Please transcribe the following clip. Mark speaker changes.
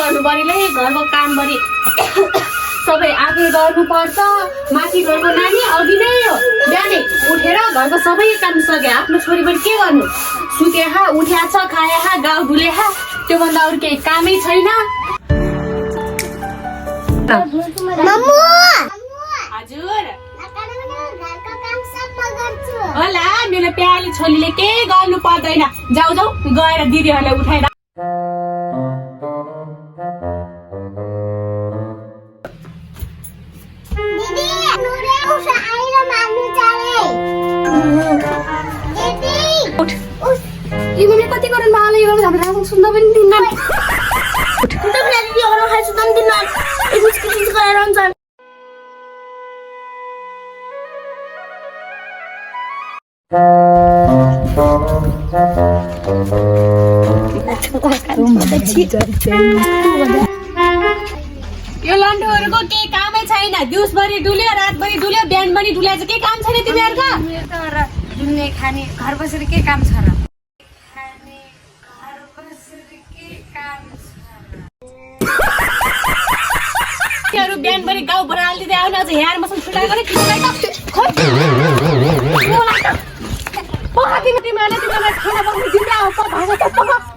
Speaker 1: गर्नु पर्यो घरको काम गरी सबै आफै गर्नुपर्छ माथि घरको नानी अघि नै हो बिहानै उठेर घरको सबै काम सके आफ्नो छोरी पनि के गर्नु सुते उठ्या छ खाया गाउँ डुले त्योभन्दा अरू केही कामै छैन हजुर होला मेरो प्याली छोरीले केही गर्नु पर्दैन जाऊ जाऊ गएर दिदीहरूलाई उठाएर कति गरेर माले हाम्रो सुन्दा पनि दिन्न यो लन्ठोहरूको केही कामै छैन दिउँसभरि डुल्यो रातभरि डुल्यो बिहानभरि डुल्या चाहिँ केही काम छैन तिमीहरूको
Speaker 2: डुल्ने खाने घर बसेर के काम छ र
Speaker 1: बिहानभरि गाउँ बराल दिँदै आउनु अझ हेर मसँग छुट्याइ गरे तिमीहरूलाई खाना बस्नु दिँदै